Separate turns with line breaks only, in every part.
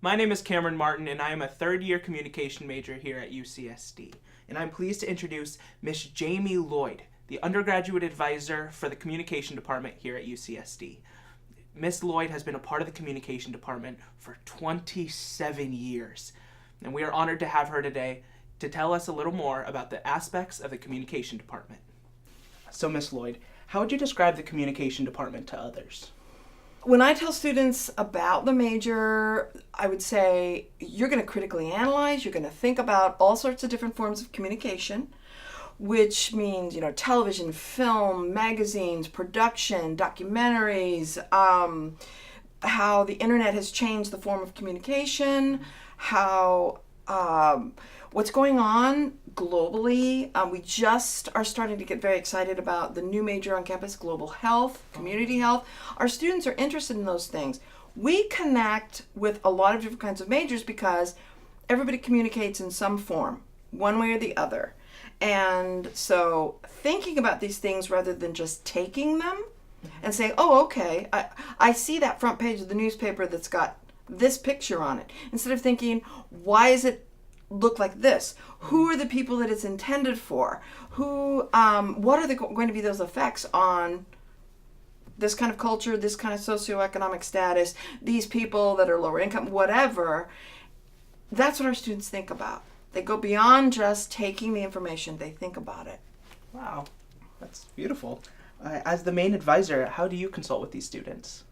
My name is Cameron Martin, and I am a third-year communication major here at UCSD. And I'm pleased to introduce Miss Jamie Lloyd, the undergraduate advisor for the communication department here at UCSD. Miss Lloyd has been a part of the communication department for 27 years, and we are honored to have her today to tell us a little more about the aspects of the communication department. So, Miss Lloyd, how would you describe the communication department to others?
When I tell students about the major, I would say you're going to critically analyze, you're going to think about all sorts of different forms of communication, which means, television, film, magazines, production, documentaries, how the internet has changed the form of communication, how what's going on globally. We just are starting to get very excited about the new major on campus, global health, community health. Our students are interested in those things. We connect with a lot of different kinds of majors because everybody communicates in some form, one way or the other. And so thinking about these things rather than just taking them and saying, oh, okay, I see that front page of the newspaper that's got this picture on it. Instead of thinking, why is it look like this? Who are the people that it's intended for? What are going to be those effects on this kind of culture, this kind of socioeconomic status, these people that are lower income, whatever? That's what our students think about. They go beyond just taking the information, they think about it.
Wow, that's beautiful. As the main advisor, how do you consult with these students?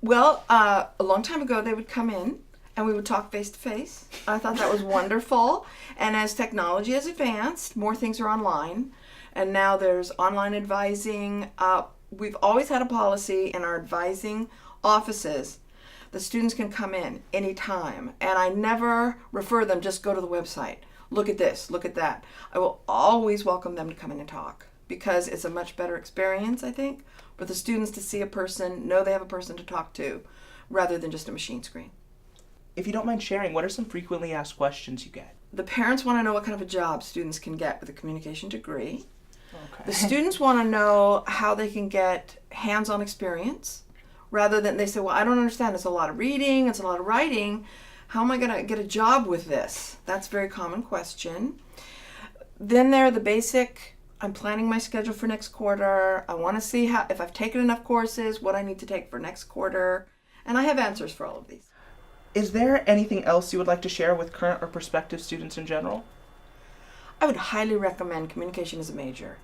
Well, a long time ago, they would come in and we would talk face to face. I thought that was wonderful. And as technology has advanced, more things are online. And now there's online advising. We've always had a policy in our advising offices. The students can come in anytime. And I never refer them, just go to the website. Look at this, look at that. I will always welcome them to come in and talk because it's a much better experience, I think, for the students to see a person, know they have a person to talk to, rather than just a machine screen.
If you don't mind sharing, what are some frequently asked questions you get?
The parents want to know what kind of a job students can get with a communication degree.
Okay.
The students want to know how they can get hands-on experience, rather than they say, well, I don't understand. It's a lot of reading, it's a lot of writing. How am I going to get a job with this? That's a very common question. Then there are the basic, I'm planning my schedule for next quarter. I want to see if I've taken enough courses, what I need to take for next quarter. And I have answers for all of these.
Is there anything else you would like to share with current or prospective students in general?
I would highly recommend communication as a major.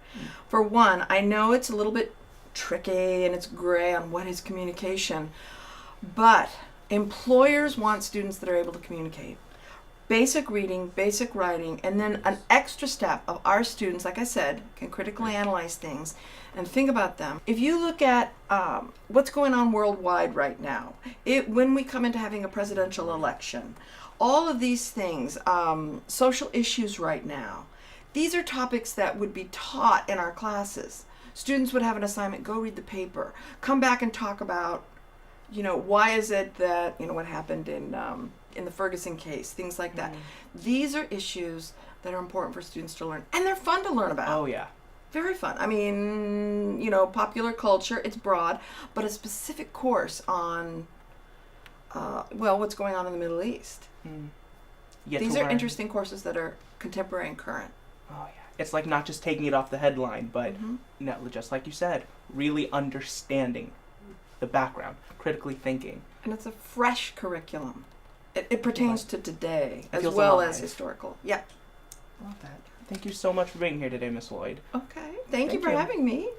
For one, I know it's a little bit tricky and it's gray on what is communication, but employers want students that are able to communicate. Basic reading, basic writing, and then an extra step of our students, like I said, can critically analyze things and think about them. If you look at what's going on worldwide right now, when we come into having a presidential election, all of these things, social issues right now, these are topics that would be taught in our classes. Students would have an assignment, go read the paper, come back and talk about, why is it that, what happened in the Ferguson case, things like that. These are issues that are important for students to learn, and they're fun to learn about.
Oh, yeah.
Very fun. I mean, popular culture, it's broad, but a specific course on, what's going on in the Middle East. These are interesting courses that are contemporary and current.
Oh, yeah. It's like not just taking it off the headline, but just like you said, really understanding the background, critically thinking.
And it's a fresh curriculum. It pertains to today as
feels
well
alive.
as historical. Yeah.
I love that. Thank you so much for being here today, Miss Lloyd.
Okay. Thank you for having me.